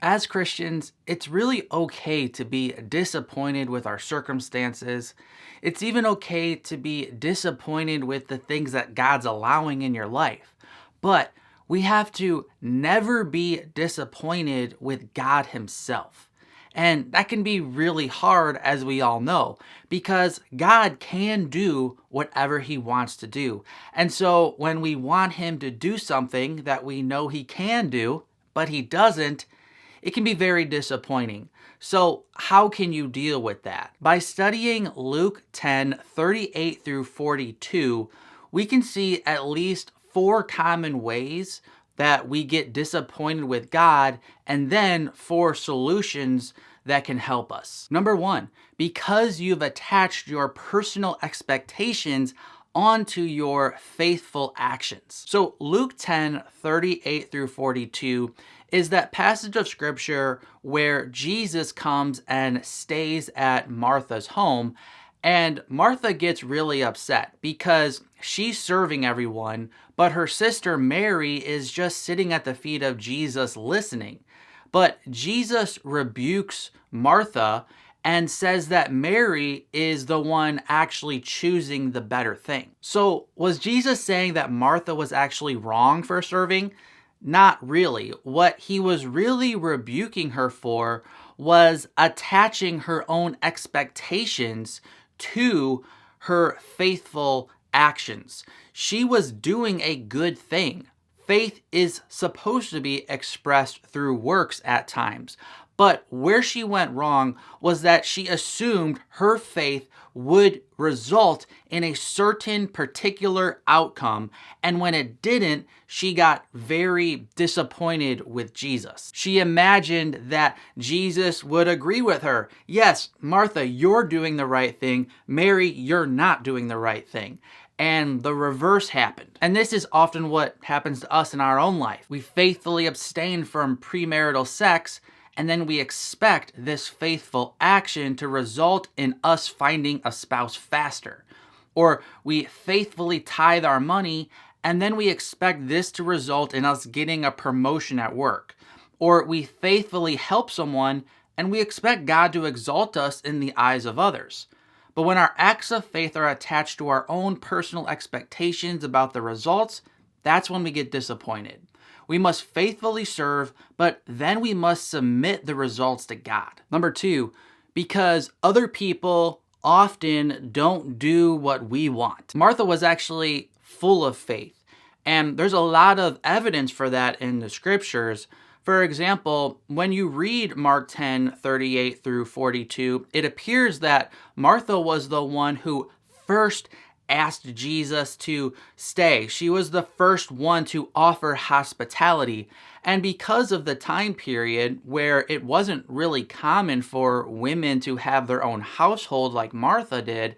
As Christians, it's really okay to be disappointed with our circumstances. It's even okay to be disappointed with the things that God's allowing in your life. But we have to never be disappointed with God Himself. And that can be really hard, as we all know, because God can do whatever He wants to do. And so when we want Him to do something that we know He can do, but He doesn't, it can be very disappointing. So how can you deal with that? By studying Luke 10:38 through 42, we can see at least 4 common ways that we get disappointed with God, and then 4 solutions that can help us. Number 1, because you've attached your personal expectations onto your faithful actions. So Luke 10:38 through 42 is that passage of scripture where Jesus comes and stays at Martha's home, and Martha gets really upset because she's serving everyone, but her sister Mary is just sitting at the feet of Jesus listening. But Jesus rebukes Martha and says that Mary is the one actually choosing the better thing. So was Jesus saying that Martha was actually wrong for serving? Not really. What he was really rebuking her for was attaching her own expectations to her faithful actions. She was doing a good thing. Faith is supposed to be expressed through works at times. But where she went wrong was that she assumed her faith would result in a certain particular outcome, and when it didn't, she got very disappointed with Jesus. She imagined that Jesus would agree with her. Yes, Martha, you're doing the right thing. Mary, you're not doing the right thing. And the reverse happened. And this is often what happens to us in our own life. We faithfully abstain from premarital sex, and then we expect this faithful action to result in us finding a spouse faster. Or we faithfully tithe our money, and then we expect this to result in us getting a promotion at work. Or we faithfully help someone, and we expect God to exalt us in the eyes of others. But when our acts of faith are attached to our own personal expectations about the results, that's when we get disappointed. We must faithfully serve, but then we must submit the results to God. Number 2, because other people often don't do what we want. Martha was actually full of faith, and there's a lot of evidence for that in the scriptures. For example, when you read Mark 10:38 through 42, it appears that Martha was the one who first asked Jesus to stay. She was the first one to offer hospitality. And because of the time period where it wasn't really common for women to have their own household like Martha did,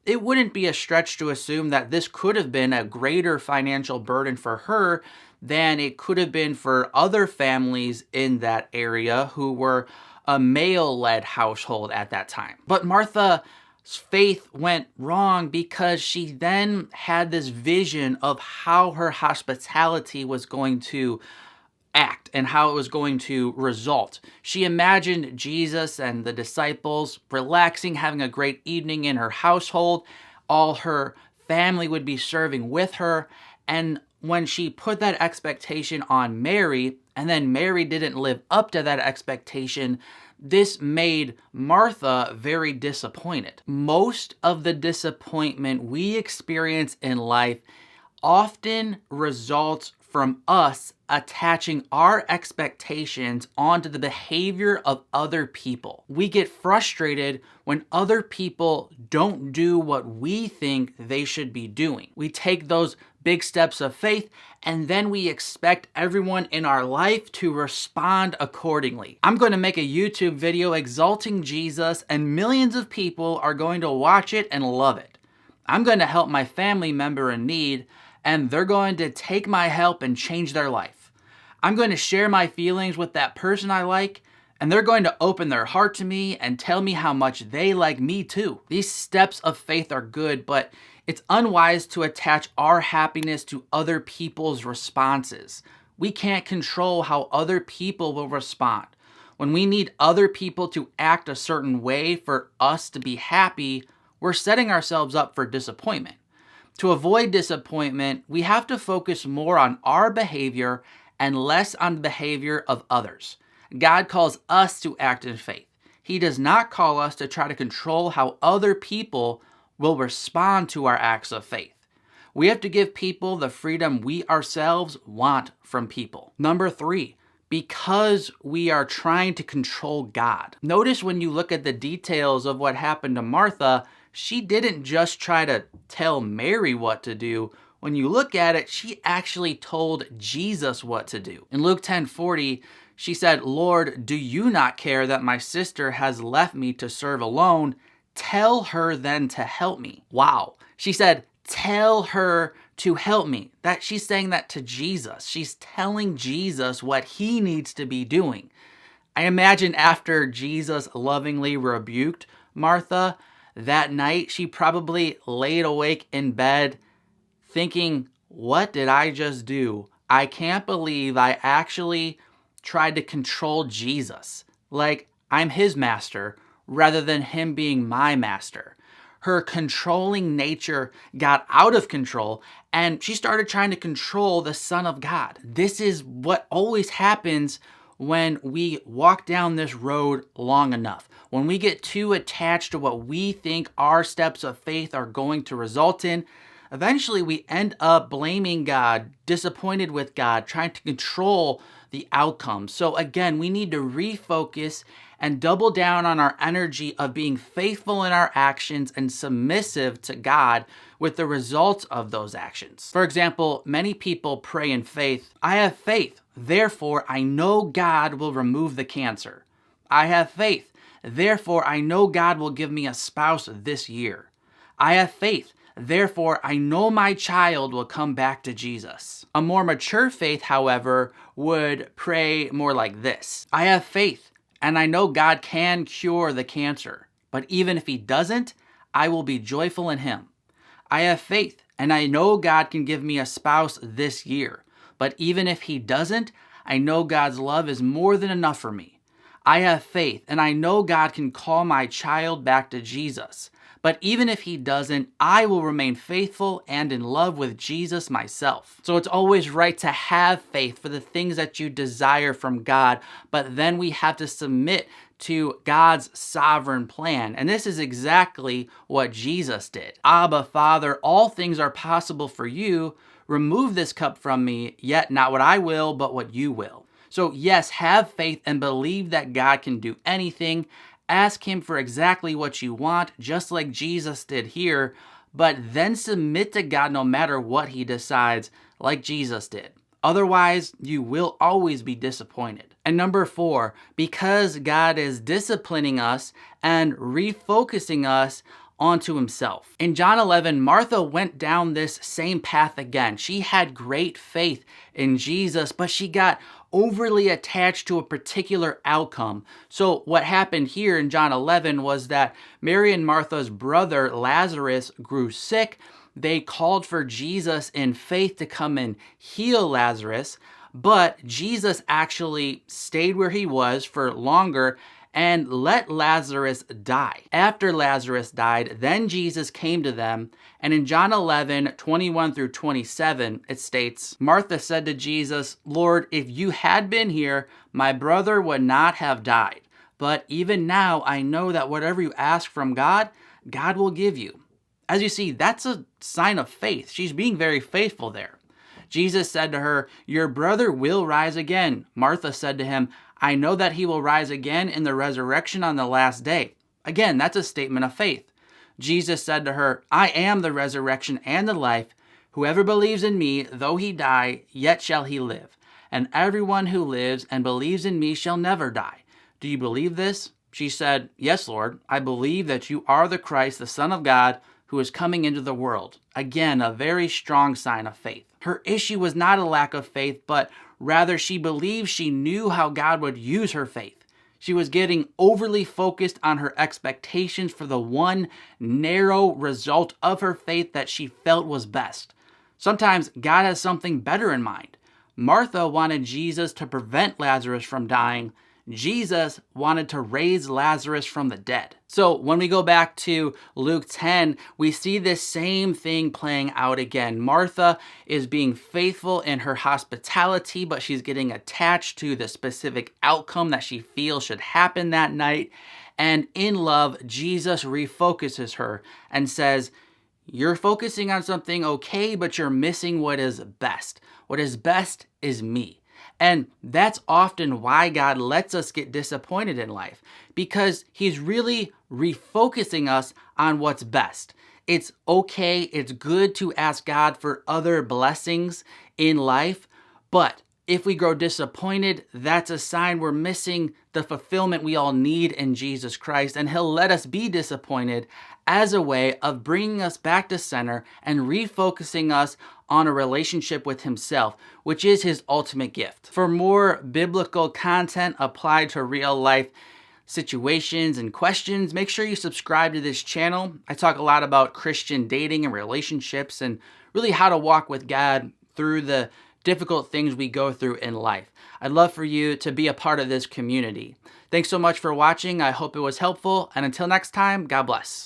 it wouldn't be a stretch to assume that this could have been a greater financial burden for her than it could have been for other families in that area who were a male-led household at that time. But Martha's faith went wrong because she then had this vision of how her hospitality was going to act and how it was going to result. She imagined Jesus and the disciples relaxing, having a great evening in her household. All her family would be serving with her. And when she put that expectation on Mary, and then Mary didn't live up to that expectation, this made Martha very disappointed. Most of the disappointment we experience in life often results from us attaching our expectations onto the behavior of other people. We get frustrated when other people don't do what we think they should be doing. We take those big steps of faith, and then we expect everyone in our life to respond accordingly. I'm going to make a YouTube video exalting Jesus, and millions of people are going to watch it and love it. I'm going to help my family member in need, and they're going to take my help and change their life. I'm going to share my feelings with that person I like, and they're going to open their heart to me and tell me how much they like me too. These steps of faith are good, but it's unwise to attach our happiness to other people's responses. We can't control how other people will respond. When we need other people to act a certain way for us to be happy, we're setting ourselves up for disappointment. To avoid disappointment, we have to focus more on our behavior and less on the behavior of others. God calls us to act in faith. He does not call us to try to control how other people will respond to our acts of faith. We have to give people the freedom we ourselves want from people. Number 3, because we are trying to control God. Notice when you look at the details of what happened to Martha, she didn't just try to tell Mary what to do. When you look at it, she actually told Jesus what to do. In Luke 10:40, she said, "Lord, do you not care that my sister has left me to serve alone? Tell her then to help me." Wow. She said, tell her to help me. That she's saying that to Jesus. She's telling Jesus what he needs to be doing. I imagine after Jesus lovingly rebuked Martha that night, she probably laid awake in bed thinking, what did I just do? I can't believe I actually tried to control Jesus. Like I'm his master rather than him being my master. Her controlling nature got out of control and she started trying to control the Son of God. This is what always happens when we walk down this road long enough. When we get too attached to what we think our steps of faith are going to result in, eventually we end up blaming God, disappointed with God, trying to control the outcome. So again, we need to refocus and double down on our energy of being faithful in our actions and submissive to God with the results of those actions. For example, many people pray in faith, I have faith, therefore I know God will remove the cancer. I have faith, therefore I know God will give me a spouse this year. I have faith, therefore I know my child will come back to Jesus. A more mature faith, however, would pray more like this. I have faith, and I know God can cure the cancer, but even if he doesn't, I will be joyful in him. I have faith, and I know God can give me a spouse this year, but even if he doesn't, I know God's love is more than enough for me. I have faith, and I know God can call my child back to Jesus, but even if he doesn't, I will remain faithful and in love with Jesus myself. So it's always right to have faith for the things that you desire from God, but then we have to submit to God's sovereign plan. And this is exactly what Jesus did. Abba, Father, all things are possible for you. Remove this cup from me, yet not what I will, but what you will. So yes, have faith and believe that God can do anything. Ask him for exactly what you want, just like Jesus did here, but then submit to God no matter what he decides, like Jesus did. Otherwise, you will always be disappointed. And number 4, because God is disciplining us and refocusing us onto himself. In John 11, Martha went down this same path again. She had great faith in Jesus, but she got overly attached to a particular outcome. So what happened here in John 11 was that Mary and Martha's brother Lazarus grew sick. They called for Jesus in faith to come and heal Lazarus, but Jesus actually stayed where he was for longer and let Lazarus die. After Lazarus died, then Jesus came to them, and in John 11:21-27, it states, Martha said to Jesus, Lord, if you had been here, my brother would not have died. But even now, I know that whatever you ask from God, God will give you. As you see, that's a sign of faith. She's being very faithful there. Jesus said to her, your brother will rise again. Martha said to him, I know that he will rise again in the resurrection on the last day. Again, that's a statement of faith. Jesus said to her, I am the resurrection and the life. Whoever believes in me, though he die, yet shall he live. And everyone who lives and believes in me shall never die. Do you believe this? She said, yes, Lord. I believe that you are the Christ, the Son of God, who is coming into the world. Again, a very strong sign of faith. Her issue was not a lack of faith, but rather she believed she knew how God would use her faith. She was getting overly focused on her expectations for the one narrow result of her faith that she felt was best. Sometimes God has something better in mind. Martha wanted Jesus to prevent Lazarus from dying. Jesus wanted to raise Lazarus from the dead. So when we go back to Luke 10, we see this same thing playing out again. Martha is being faithful in her hospitality, but she's getting attached to the specific outcome that she feels should happen that night. And in love, Jesus refocuses her and says, you're focusing on something okay, but you're missing what is best. What is best is me. And that's often why God lets us get disappointed in life, because he's really refocusing us on what's best. It's okay, it's good to ask God for other blessings in life, but if we grow disappointed, that's a sign we're missing the fulfillment we all need in Jesus Christ, and he'll let us be disappointed as a way of bringing us back to center and refocusing us on a relationship with himself, which is his ultimate gift. For more biblical content applied to real life situations and questions, make sure you subscribe to this channel. I talk a lot about Christian dating and relationships and really how to walk with God through the difficult things we go through in life. I'd love for you to be a part of this community. Thanks so much for watching. I hope it was helpful. And until next time, God bless.